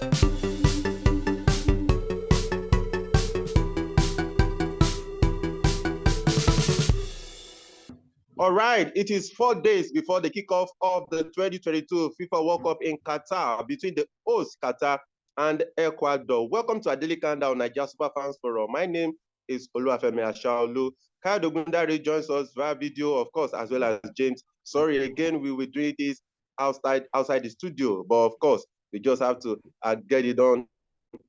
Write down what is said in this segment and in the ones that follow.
All right, it is 4 days before the kickoff of the 2022 FIFA World Cup in Qatar between the host Qatar and Ecuador. Welcome to Adeli Kanda on Nigeria Super Fans Forum. My name is Oluwafemi Ashaolu. Kyle Dogundare joins us via video, of course, as well as James. Sorry, again, we were doing this outside the studio, but of course, we just have to get it done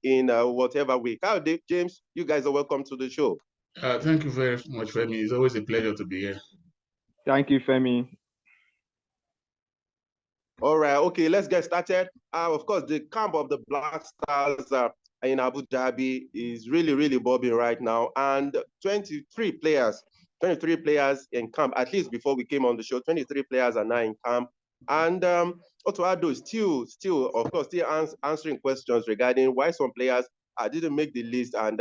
in whatever way. Kyle, James, you guys are welcome to the show. Thank you very much, Femi. It's always a pleasure to be here. Thank you, Femi. All right, okay, let's get started. Of course, the camp of the Black Stars in Abu Dhabi is really bobbing right now. And 23 players in camp, at least before we came on the show, 23 players are now in camp. And Otoado is still, of course, answering questions regarding why some players didn't make the list. And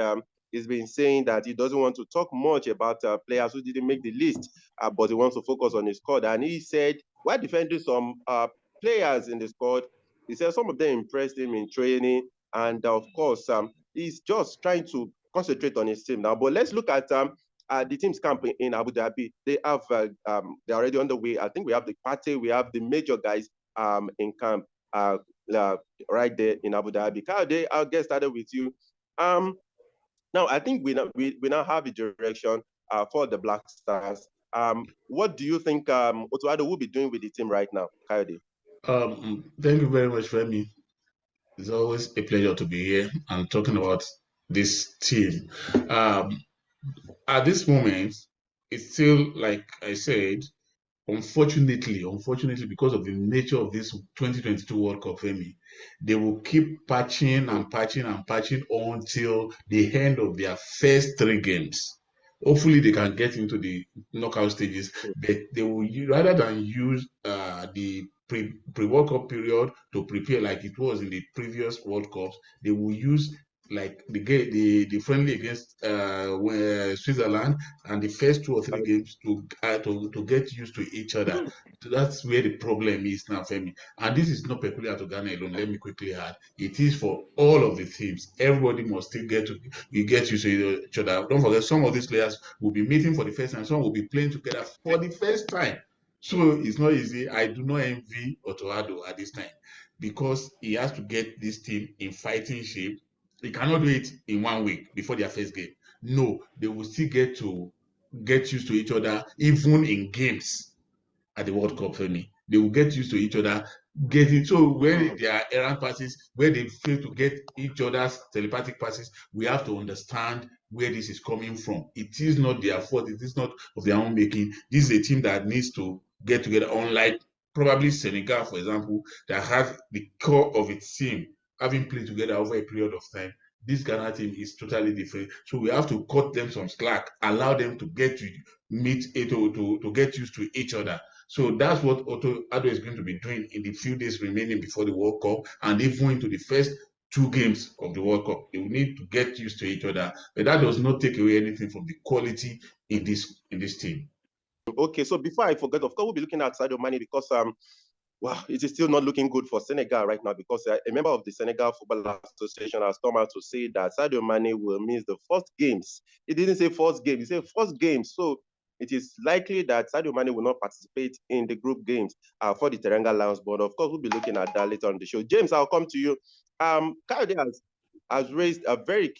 he's been saying that he doesn't want to talk much about players who didn't make the list, but he wants to focus on his squad. And he said, while defending some players in the squad, he said some of them impressed him in training, and of course, he's just trying to concentrate on his team now. But let's look at the team's camp in Abu Dhabi. They have they're already on the way. I think we have the party, we have the major guys in camp right there in Abu Dhabi. Kyle, I'll get started with you. Now I think we now have a direction for the Black Stars. What do you think Otuado will be doing with the team right now, Kyle? Thank you very much, Femi. It's always a pleasure to be here and talking about this team. At this moment, it's still, like I said, unfortunately, because of the nature of this 2022 World Cup, Femi, they will keep patching until the end of their first 3 games. Hopefully, they can get into the knockout stages, but they will, rather than use the pre-World Cup period to prepare like it was in the previous World Cups, they will use like the friendly against Switzerland and the first 2 or 3 games to get used to each other. So that's where the problem is now, Femi. And this is not peculiar to Ghana alone. Let me quickly add, it is for all of the teams. Everybody must still get used to each other. Don't forget, some of these players will be meeting for the first time. Some will be playing together for the first time. So it's not easy. I do not envy Otoado at this time because he has to get this team in fighting shape. They cannot do it in 1 week before their first game. No, they will still get used to each other, even in games at the World Cup, Femi. They will get used to each other, so when there are errant passes, where they fail to get each other's telepathic passes, we have to understand where this is coming from. It is not their fault. It is not of their own making. This is a team that needs to get together, unlike probably Senegal, for example, that has the core of its team having played together over a period of time. This Ghana team is totally different. So we have to cut them some slack, allow them to get to get used to each other. So that's what Otoado is going to be doing in the few days remaining before the World Cup and even into the first 2 games of the World Cup. They will need to get used to each other, but that does not take away anything from the quality in this team. Okay, so before I forget, of course, we'll be looking at Sadio Mane because well, it is still not looking good for Senegal right now because a member of the Senegal Football Association has come out to say that Sadio Mane will miss the first games. He didn't say first game, he said first games. So it is likely that Sadio Mane will not participate in the group games for the Teranga Lions. But of course, we'll be looking at that later on the show. James, I'll come to you. Kyle has raised a very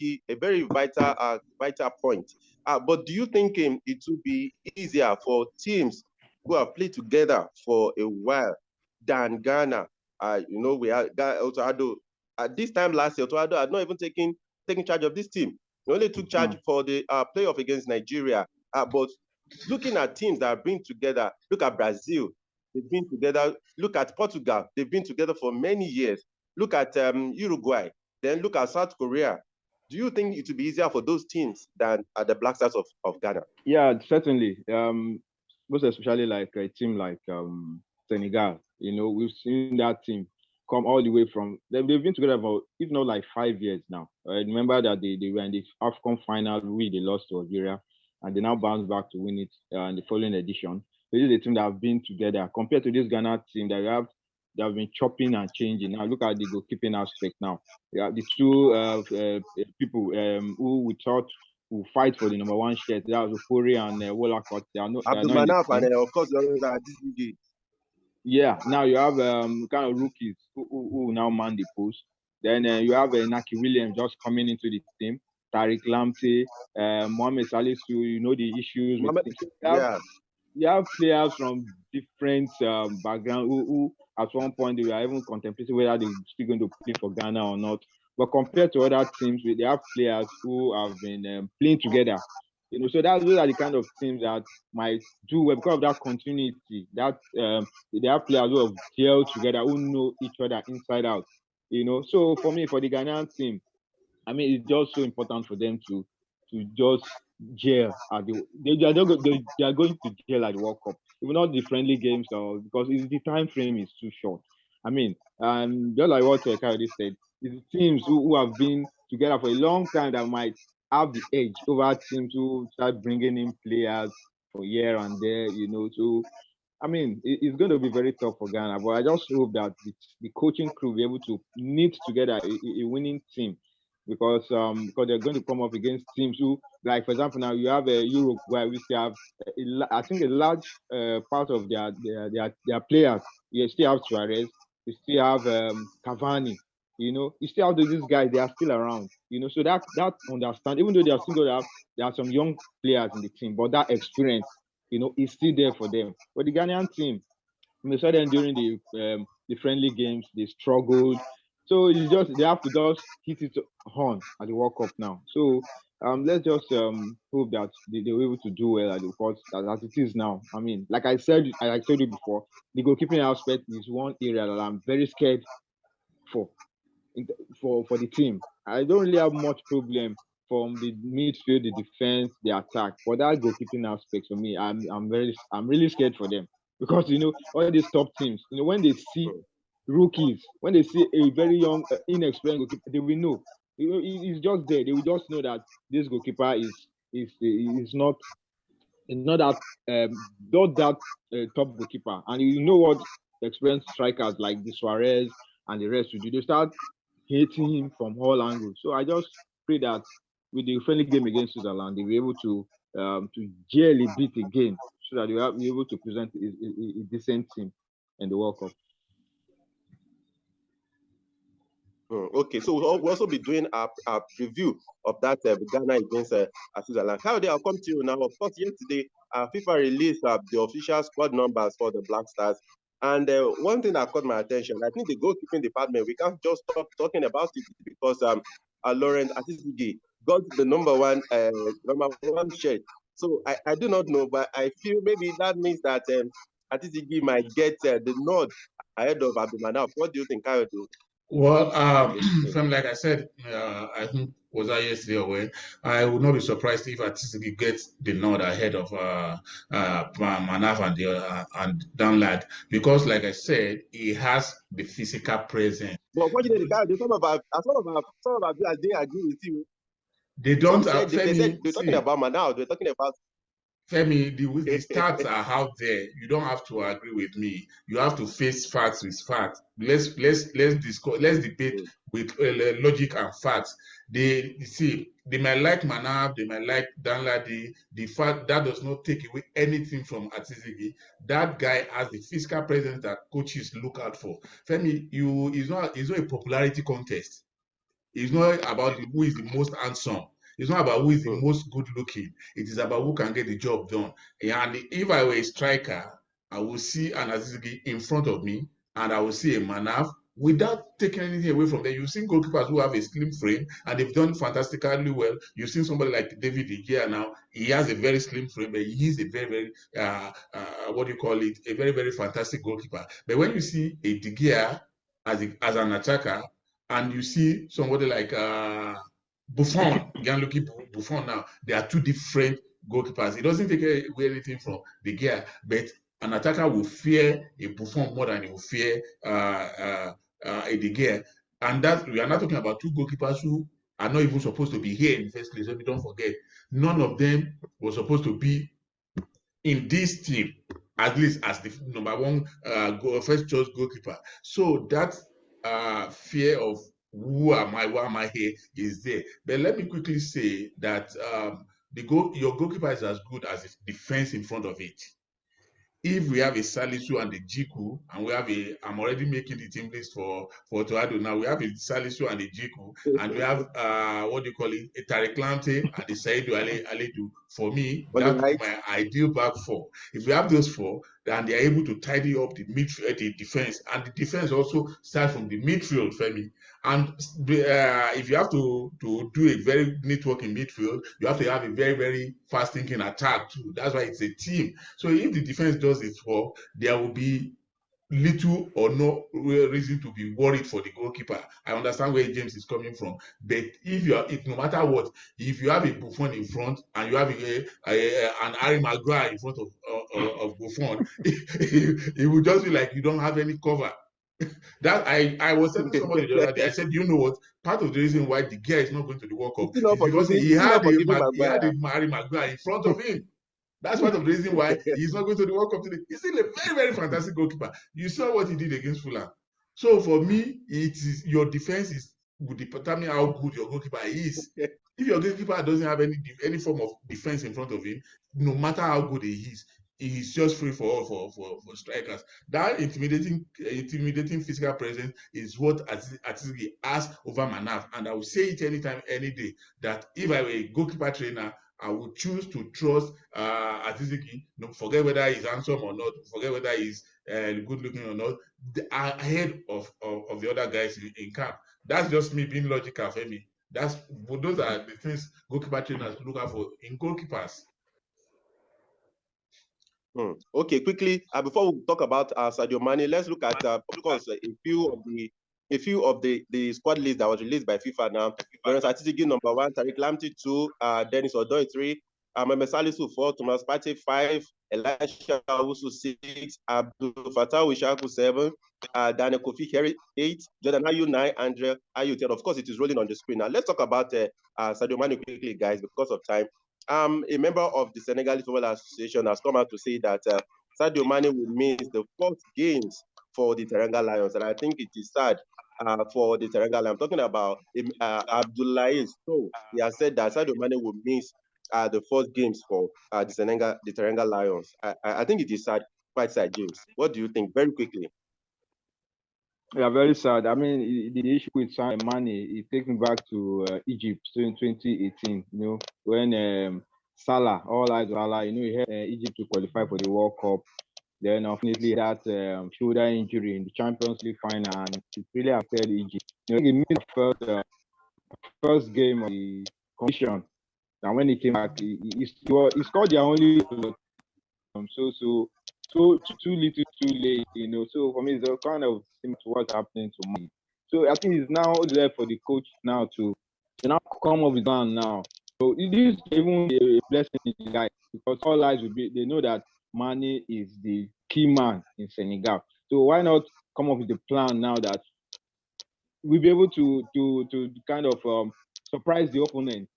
vital point. But do you think it will be easier for teams who have played together for a while than Ghana? We are Otoado. At this time last year, Otoado had not even taken charge of this team. He only took charge for the playoff against Nigeria. But looking at teams that have been together, look at Brazil, they've been together. Look at Portugal, they've been together for many years. Look at Uruguay, then look at South Korea. Do you think it will be easier for those teams than the Black Stars of Ghana? Yeah, certainly. Most especially like a team like Senegal. We've seen that team come all the way from, they've been together for, if not like 5 years now. I remember that they were in the AFCON final, they lost to Algeria, and they now bounced back to win it in the following edition. This is a team that have been together compared to this Ghana team that we have they have been chopping and changing. Now look at the goalkeeping aspect now. Yeah, the two people who we thought will fight for the number one shirt, that was Ofori and Wolacott. They are Abdul not in the Manaf team. and of course, Azizi. Yeah, now you have kind of rookies who now man the post. Then you have Naki Williams just coming into the team. Tariq Lamptey, Mohamed Salisu, you know the issues with him. So Yeah. you have players from different background who at one point they were even contemplating whether they're still going to play for Ghana or not. But compared to other teams, they have players who have been playing together. So those are the kind of teams that might do well because of that continuity. That they have players who have gelled together, who know each other inside out. So for me, for the Ghanaian team, I mean, it's just so important for them to just gel at they are going to gel at the World Cup. Even not the friendly games, or because the time frame is too short. I mean, just like what Kayode said, it's the teams who have been together for a long time that might have the edge over teams who start bringing in players for here and there. So I mean, it's going to be very tough for Ghana, but I just hope that the coaching crew will be able to knit together a winning team because they're going to come up against teams who, like for example, now you have a Europe where we still have, I think, a large part of their players. You still have Suarez, you still have Cavani. You still have these guys; they are still around. So that understand, even though they are still going to have, there are some young players in the team, but that experience is still there for them. But the Ghanaian team, we saw them during the friendly games, they struggled. So it's just they have to just hit it on at the World Cup now. So let's just hope that they were able to do well at the court as it is now. I mean, like I said, I told you before, the goalkeeping aspect is one area that I'm very scared for for the team. I don't really have much problem from the midfield, the defense, the attack. But that goalkeeping aspect for me, I'm really scared for them because all these top teams, when they see rookies, when they see a very young, inexperienced goalkeeper, they will know. It's just there. They will just know that this goalkeeper is not that top goalkeeper, and you know what experienced strikers like the Suarez and the rest will do. They start hating him from all angles. So I just pray that with the friendly game against Switzerland, they'll be able to gel a bit again, so that they'll be able to present a decent team in the World Cup. Okay, so we'll also be doing a preview of that Ghana against Switzerland. Kayode, I'll come to you now. Of course, yesterday, FIFA released the official squad numbers for the Black Stars. And one thing that caught my attention, I think the goalkeeping department, we can't just stop talking about it because Laurent Atisigi got the number one shirt. So I do not know, but I feel maybe that means that Atisigi might get the nod ahead of Abdul Manaf. What do you think, Kayode? Well, from like I said, I think was I yesterday or when, I would not be surprised if Atisigi gets the nod ahead of Manaf and Danlad because, like I said, he has the physical presence. But unfortunately, some of our players they agree with you. They don't. They said they're talking about Manaf. They're talking about. Femi, the stats are out there. You don't have to agree with me. You have to face facts with facts. Let's debate with logic and facts. They might like Manaf, they might like Danladi. The fact that does not take away anything from Atisigi. That guy has the physical presence that coaches look out for. Femi, it's not a popularity contest. It's not about who is the most handsome. It's not about who is the most good looking. It is about who can get the job done. And if I were a striker, I will see an Azizi in front of me and I will see a Manaf without taking anything away from them. You've seen goalkeepers who have a slim frame and they've done fantastically well. You've seen somebody like David De Gea now. He has a very slim frame, but he is a very, very, a very, very fantastic goalkeeper. But when you see a De Gea as an attacker, and you see somebody like Buffon, Gianluigi Buffon now, they are two different goalkeepers. It doesn't take away anything from De Gea, but an attacker will fear a Buffon more than he will fear a De Gea. And that we are not talking about two goalkeepers who are not even supposed to be here in the first place. So we don't forget, none of them was supposed to be in this team. at least as the number one first choice goalkeeper. So that fear of why am I here is there. But let me quickly say that your goalkeeper is as good as the defense in front of it. If we have a Salisu and a Jiku, and we have I'm already making the team list for Toado now. We have a Salisu and a Jiku, and we have what do you call it, a Tariq Lamptey and a Saidu Aledu. For me, that's my ideal back four. If we have those four, then they are able to tidy up the midfield, the defense, and the defense also starts from the midfield, Femi. And if you have to do a very network in midfield, you have to have a very, very fast thinking attack too. That's why it's a team. So if the defense does its work, there will be little or no reason to be worried for the goalkeeper. I understand where James is coming from, but if no matter what, if you have a Buffon in front and you have an Harry Maguire in front of Buffon, it will just be like you don't have any cover. That I was telling somebody the other day. I said, you know what? Part of the reason why the guy is not going to the World Cup is because he had a Harry Maguire in front of him. That's part of the reason why he's not going to the World Cup today. He's still a very, very fantastic goalkeeper. You saw what he did against Fulham. So for me, it is your defense will determine how good your goalkeeper is. If your goalkeeper doesn't have any form of defense in front of him, no matter how good he is, he's just free for all for strikers. That intimidating physical presence is what Atizigi has over Manaf. And I will say it anytime, any day, that if I were a goalkeeper trainer, I would choose to trust Atizigi, forget whether he's handsome or not, forget whether he's good looking or not, ahead of the other guys in camp. That's just me being logical, Femi. Those are the things goalkeeper trainers look out for in goalkeepers. Okay, quickly, before we talk about Sadio Mane, let's look at, of course, a few of the squad list that was released by FIFA now. Whereas Atizigi number 1, Tariq Lamptey 2, Dennis Odoi 3, Mehmet Salisu 4, Thomas Partey 5, Elisha Owusu 6, Abdul Fattah Wishaku 7, Daniel Kofi Heri 8, Jordan Ayew 9, Andre Ayew 10. Of course, it is rolling on the screen. Now, let's talk about Sadio Mane quickly, guys, because of time. A member of the Senegalese Football Association has come out to say that Sadio Mane will miss the first games for the Teranga Lions, and I think it is sad for the Teranga Lions. I'm talking about Abdoulaye. So he has said that Sadio Mane will miss the first games for the Teranga Lions. I think it is sad, quite sad, James. What do you think? Very quickly. Yeah, very sad. I mean, the issue with Sadio Mane, it takes me back to Egypt in 2018, when Salah, all eyes on Salah, he helped Egypt to qualify for the World Cup. Then, unfortunately, that shoulder injury in the Champions League final, and it really affected Egypt. He missed the first game of the competition. And when he came back, he scored their only goal. So too little, too late, So for me, it's kind of similar to what's happening to me. So I think it's now left for the coach now to now come up with plan now. So it is even a blessing in the guy, because all eyes will be, they know that Mane is the key man in Senegal. So why not come up with a plan now that we'll be able to kind of surprise the opponent?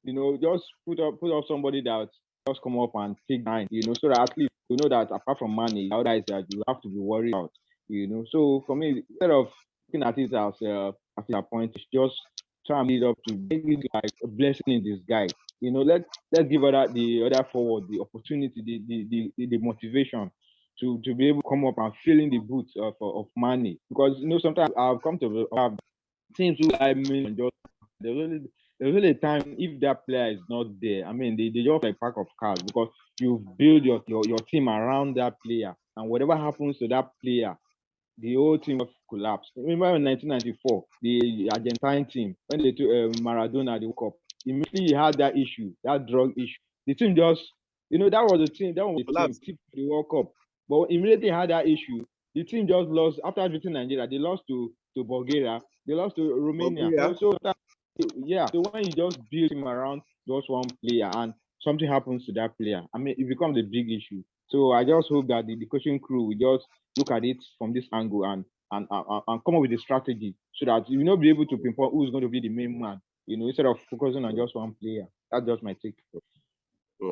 Just put up somebody that just come up and take 9, so that at least you know that apart from Mane, the other is that you have to be worried about, So for me, instead of looking at it as a point, just try and lead up to maybe like a blessing in disguise. Let's give the other forward the opportunity, the motivation to be able to come up and fill in the boots of Mane, because sometimes I've come to have teams who just there's really a time if that player is not there. I mean, they just like a pack of cards, because you build your team around that player, and whatever happens to that player, the whole team will collapse. Remember in 1994, the Argentine team, when they took Maradona at the World Cup, immediately he had that issue, that drug issue. The team just, that was the team for the World Cup. But immediately had that issue, the team just lost. After beating Nigeria, they lost to Bulgaria, they lost to Romania. So when you just build him around just one player and something happens to that player, I mean, it becomes a big issue. So I just hope that the coaching crew will just look at it from this angle and come up with a strategy, so that you will not be able to pinpoint who's going to be the main man, instead of focusing on just one player. That's just my take.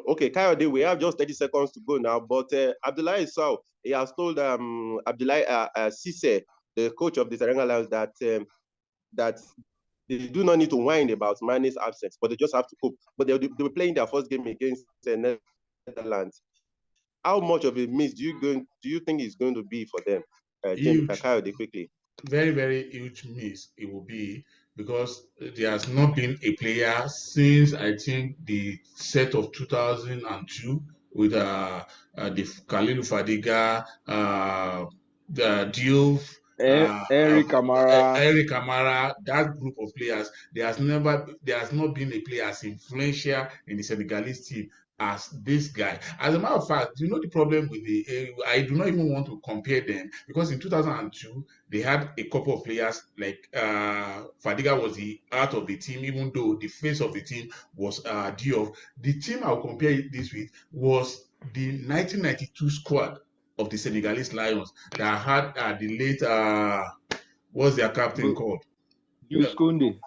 Okay, Kayode, we have just 30 seconds to go now, but Abdullahi Isao, he has told Abdullahi Sise, the coach of the Teranga Lions, that they do not need to whine about Mane's absence, but they just have to cope. But they were playing their first game against the Netherlands. How much of a miss do you think is going to be for them? Huge, Kayode, quickly. very, very huge miss it will be, because there has not been a player since I think the set of 2002 with the Khalil Fadiga, the Diouf, Eric Kamara. Eric Kamara, that group of players. There has not been a player as influential in the Senegalese team as this guy. As a matter of fact, you know the problem with I do not even want to compare them, because in 2002 they had a couple of players like Fadiga was the heart of the team, even though the face of the team was Diouf. The team I'll compare this with was the 1992 squad of the Senegalese Lions that had the late what's their captain called? Jules Koundé.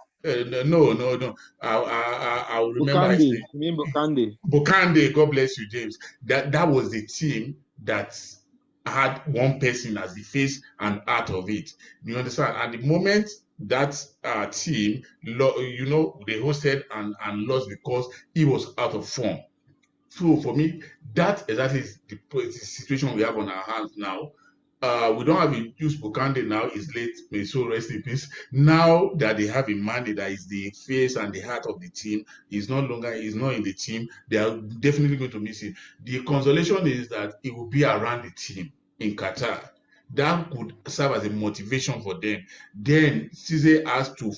No. I will remember his Bukande. name. You mean Bukande? Bokande, God bless you, James. That was the team that had one person as the face and heart of it. You understand? At the moment that team, they hosted and lost because he was out of form. So for me, that exactly is the situation we have on our hands now. We don't have a Juice Bokande now, is late, may so rest in peace. Now that they have a man that is the face and the heart of the team, he's not in the team, they are definitely going to miss him. The consolation is that it will be around the team in Qatar. That could serve as a motivation for them. Then Cisse has to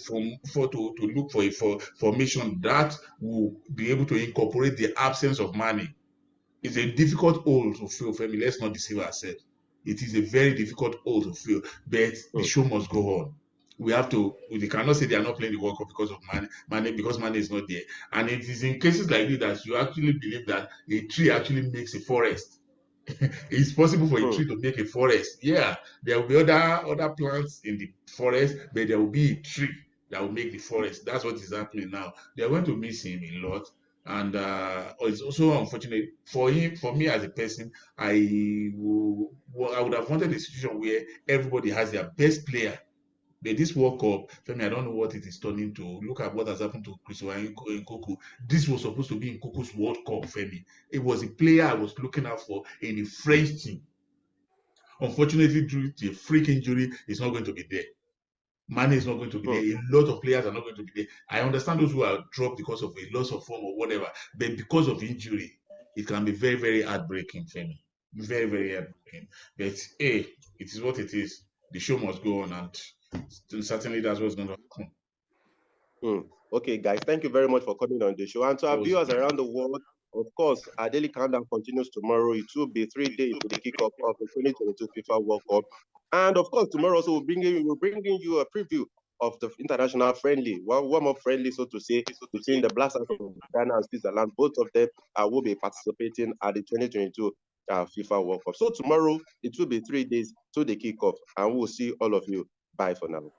look for a formation that will be able to incorporate the absence of Mane. It's a difficult hole to fill, Femi. Let's not deceive ourselves. It is a very difficult hole to fill, but the show must go on. We cannot say they are not playing the World Cup because of Mane, because Mane is not there. And it is in cases like this that you actually believe that a tree actually makes a forest. It's possible for a tree to make a forest. Yeah, there will be other plants in the forest, but there will be a tree that will make the forest. That's what is happening now. They are going to miss him a lot. And it's also unfortunate for him. For me as a person, I would have wanted a situation where everybody has their best player. But this World Cup, Femi, I don't know what it is turning to. Look at what has happened to Christopher Nkunku. This was supposed to be Nkunku's World Cup, Femi. It was a player I was looking out for in the French team. Unfortunately, due to a freak injury, he's not going to be there. Mane is not going to be there. A lot of players are not going to be there. I understand those who are dropped because of a loss of form or whatever, but because of injury, it can be very, very heartbreaking, Femi. Very, very heartbreaking. But hey, it is what it is. The show must go on, and certainly that's what's going to happen. Okay, guys, thank you very much for coming on the show. And to our viewers around the world, of course, our daily countdown continues tomorrow. It will be 3 days to the kickoff of the 2022 FIFA World Cup. And of course, tomorrow also we'll bring you a preview of the international friendly, one warm-up friendly, so to say, between the Black Stars of Ghana and Switzerland. Both of them will be participating at the 2022 FIFA World Cup. So tomorrow, it will be 3 days to the kickoff, and we'll see all of you. Bye for now.